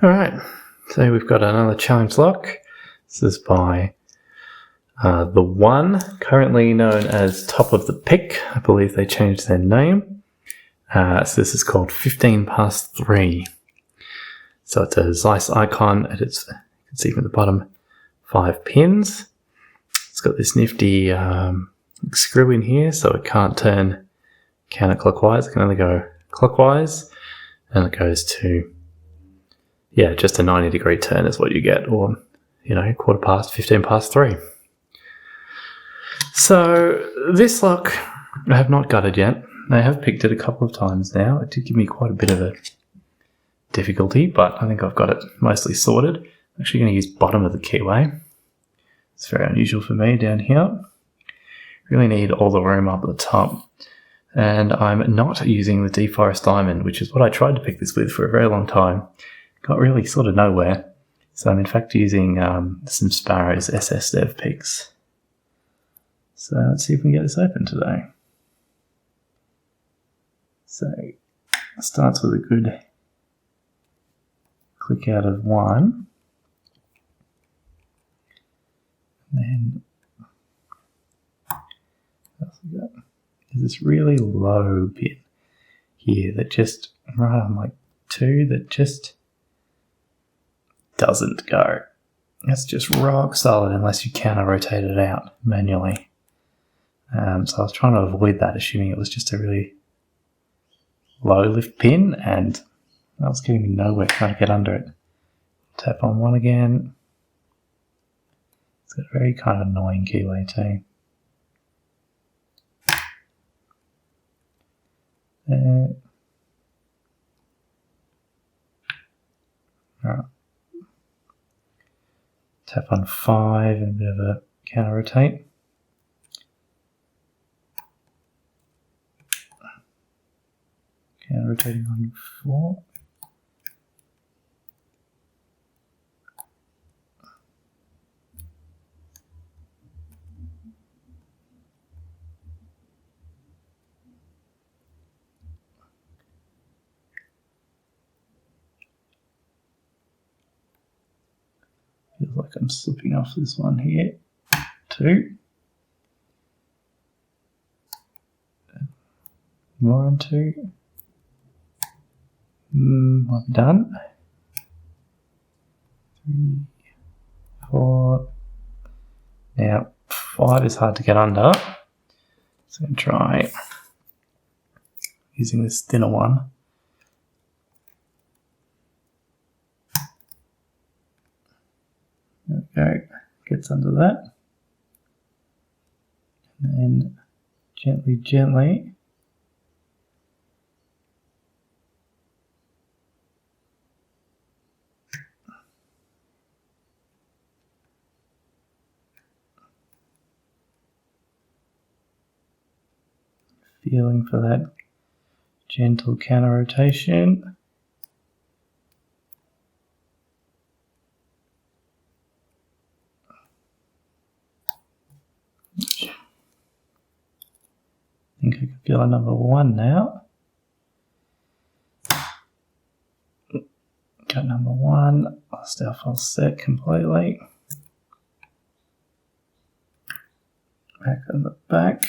Alright, so we've got another challenge lock. This is by The One, currently known as Top of the Pick. I believe they changed their name. So this is called 15 past 3. So it's a Zeiss icon, and you can see from the bottom, 5 pins. It's got this nifty screw in here, so it can't turn counterclockwise. It can only go clockwise, and it goes to, yeah, just a 90-degree turn is what you get, or, 15 past 3. So this lock, I have not gutted yet. I have picked it a couple of times now. It did give me quite a bit of a difficulty, but I think I've got it mostly sorted. I'm actually going to use bottom of the keyway. It's very unusual for me down here. Really need all the room up at the top. And I'm not using the Deforest Diamond, which is what I tried to pick this with for a very long time. Got really sort of nowhere. So I'm in fact using some Sparrows SS Dev picks. So let's see if we can get this open today. So it starts with a good click out of 1. And then what else we got? There's this really low pin here that just, right on like 2, that just doesn't go. It's just rock solid unless you counter rotate it out manually. So I was trying to avoid that, assuming it was just a really low lift pin, and that was getting me nowhere trying to get under it. Tap on 1 again. It's got a very kind of annoying keyway too. Alright. Tap on 5 and a bit of a counter rotate. Counter rotating on 4. Feels like I'm slipping off this one here. 2. More on 2. Might be done. 3, 4. Now 5 is hard to get under, so I'm going to try using this thinner one. There we go, gets under that. And then gently feeling for that gentle counter rotation. I think I can feel a number 1 now. Got number 1, lost our false set completely. Back on the back.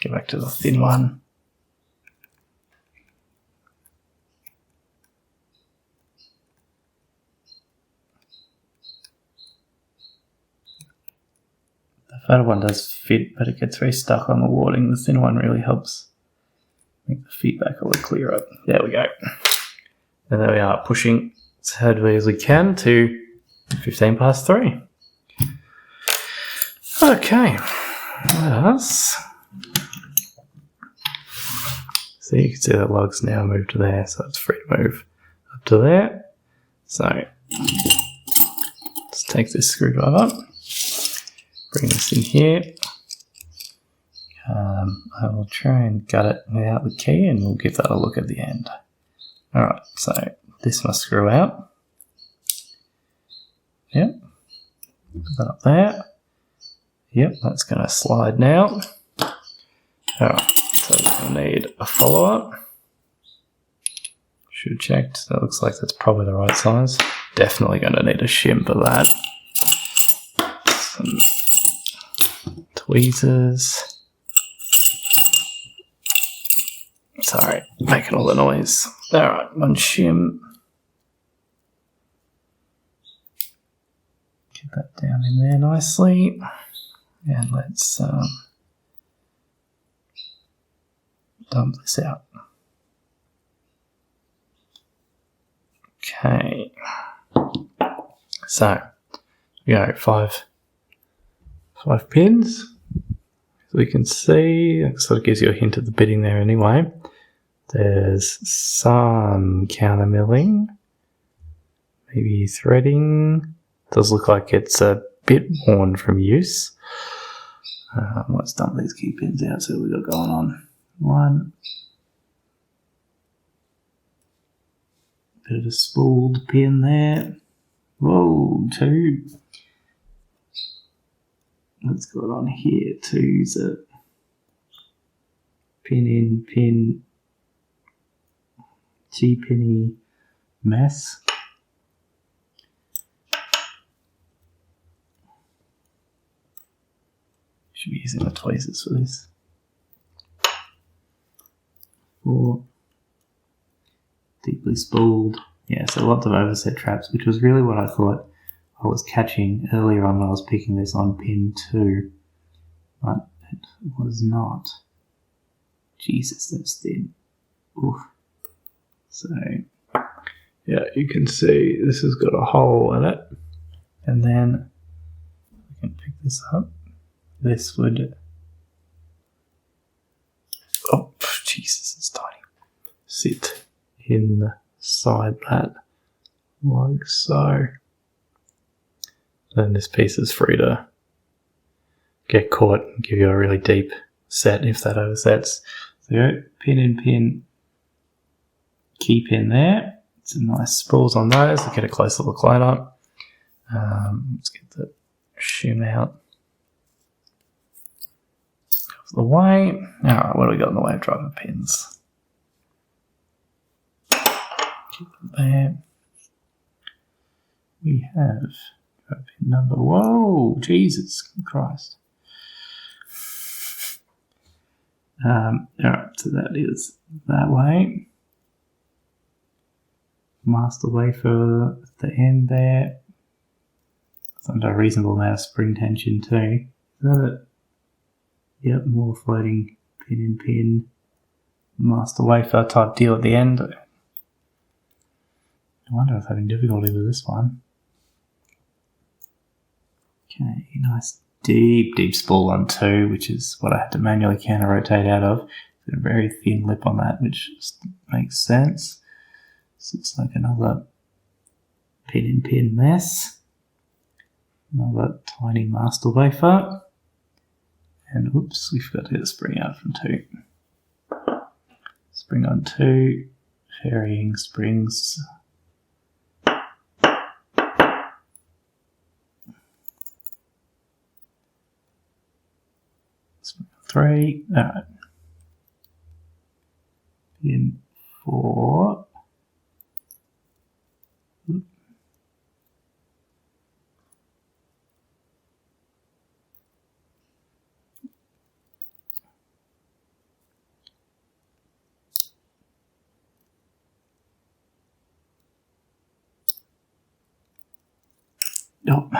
Get back to the thin one. The fatter one does fit, but it gets very stuck on the warding. The thin one really helps make the feedback a little clearer. There we go. And there we are, pushing as hardly as we can to 15 past 3. Okay, let us. So you can see that log's now moved to there, so it's free to move up to there. So let's take this screwdriver, bring this in here. I will try and gut it without the key, and we'll give that a look at the end. Alright, so this must screw out. Yep. Put that up there. Yep, that's going to slide now. Alright, so we're going to need a follow-up. Should have checked. That looks like that's probably the right size. Definitely going to need a shim for that. Some tweezers. Sorry, making all the noise. Alright, one shim. Get that down in there nicely. And let's dump this out. Okay. So, we go five pins. As we can see, it sort of gives you a hint of the bitting there anyway. There's some countermilling, maybe threading. Does look like it's a bit worn from use. Let's dump these key pins out, see what we've got going on. One. Bit of a spooled pin there. Whoa, two. What's going on here? Two's a pin in, pin, T-pinny mess. Should be using the tweezers for this. 4. Deeply spooled. Yeah, so lots of overset traps, which was really what I thought I was catching earlier on when I was picking this on pin 2. But it was not. Jesus, that's thin. Oof. So, yeah, you can see this has got a hole in it. And then we can pick this up. This would, oh Jesus, it's tiny, sit inside that like so. Then this piece is free to get caught and give you a really deep set if that oversets. So go pin in pin, key pin there. Some nice spools on those. We'll get a closer look later. Let's get the shim out of the way. Alright, what do we got in the way of driver pins? Keep them there. We have driver pin number. Whoa, Jesus Christ. Alright, so that is that way. Master wafer at the end there. It's under a reasonable amount of spring tension too. Is that it? Yep, more floating pin in pin. Master wafer type deal at the end. I wonder if I'm having difficulty with this one. Okay, nice deep spool on 2, which is what I had to manually counter rotate out of. Got a very thin lip on that, which just makes sense. So it's like another pin in pin mess. Another tiny master wafer. And oops, we forgot to get the spring out from 2. Spring on 2, varying springs. Spring on 3, alright. Pin 4. Nope.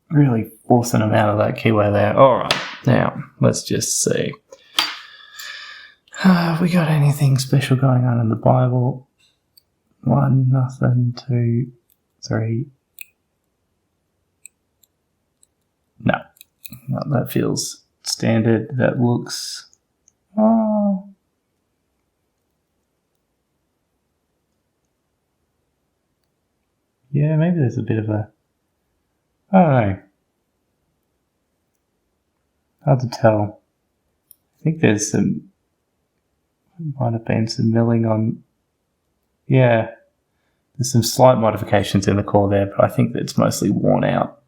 Really forcing them out of that keyway there. Alright, now let's just see. Have we got anything special going on in the Bible? 1, nothing, 2, 3. No, that feels standard. That looks, oh, yeah, maybe there's a bit of a, I don't know. Hard to tell. I think there's some, might have been some milling on, yeah, there's some slight modifications in the core there, but I think that it's mostly worn out.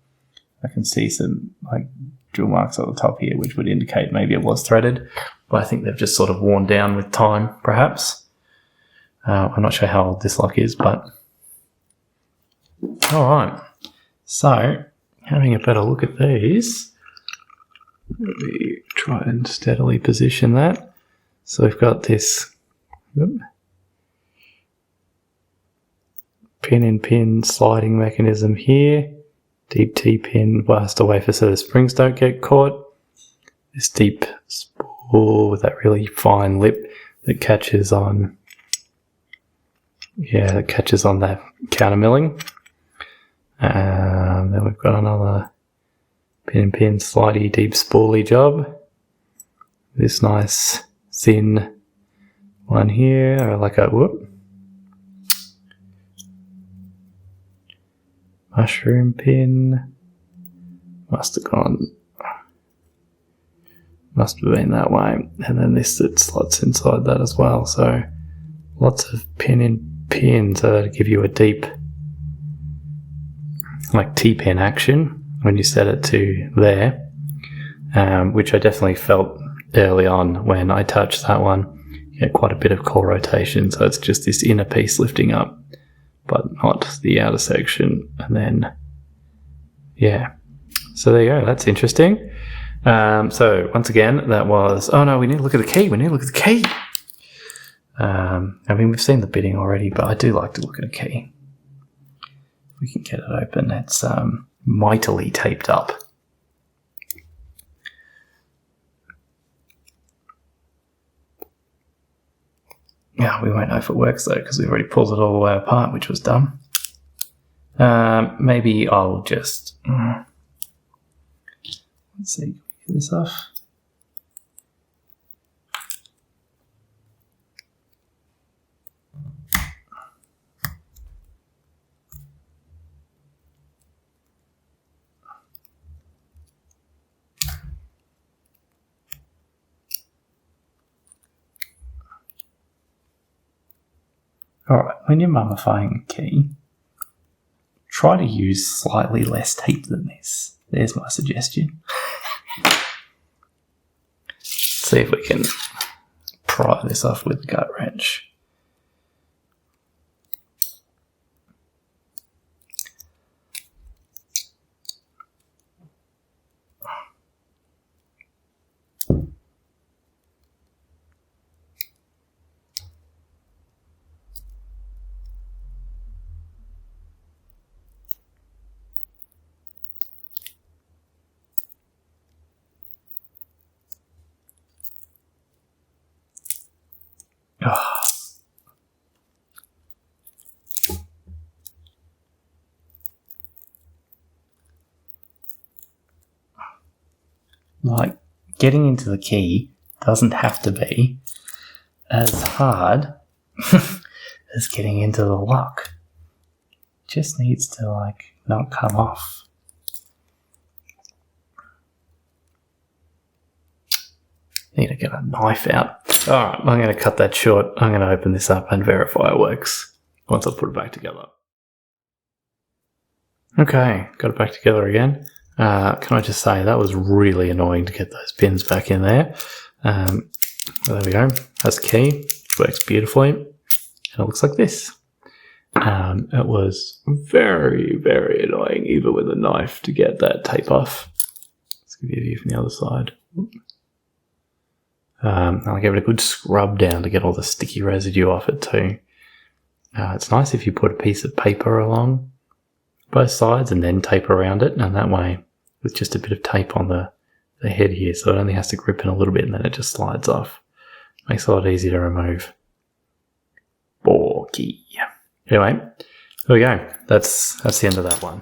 I can see some like drill marks on the top here, which would indicate maybe it was threaded, but I think they've just sort of worn down with time, perhaps. I'm not sure how old this lock is, but all right. So, having a better look at these, let me try and steadily position that. So we've got this pin-in-pin sliding mechanism here, deep T-pin blast away so the springs don't get caught, this deep spool with that really fine lip that catches on, yeah, that catches on that counter milling. Then we've got another pin-in-pin slidey deep spoolie job. This nice thin one here, or like a mushroom pin. Must have been that way. And then this that slots inside that as well. So lots of pin-in-pin, so that'll give you a deep, like T-pin action when you set it to there, which I definitely felt early on when I touched that one. You get quite a bit of core rotation, so it's just this inner piece lifting up, but not the outer section. And then, yeah, so there you go. That's interesting. So once again, that was, oh no, we need to look at the key. I mean, we've seen the bitting already, but I do like to look at a key. If we can get it open, it's mightily taped up. Yeah, we won't know if it works though, because we've already pulled it all the way apart, which was dumb. Maybe I'll just, let's see, can we get this off? Alright, when you're mummifying a key, try to use slightly less tape than this. There's my suggestion. See if we can pry this off with the gut wrench. Like, getting into the key doesn't have to be as hard as getting into the lock. It just needs to, like, not come off. Need to get a knife out. Alright, I'm going to cut that short. I'm going to open this up and verify it works once I put it back together. Okay, got it back together again. Can I just say, that was really annoying to get those pins back in there. There we go. That's the key, which works beautifully. And it looks like this. It was very, very annoying, even with a knife, to get that tape off. Let's give you a view from the other side. I'll give it a good scrub down to get all the sticky residue off it too. It's nice if you put a piece of paper along both sides and then tape around it, and that way with just a bit of tape on the head here, so it only has to grip in a little bit and then it just slides off. Makes it a lot easier to remove. Borky. Anyway, there we go. That's the end of that one.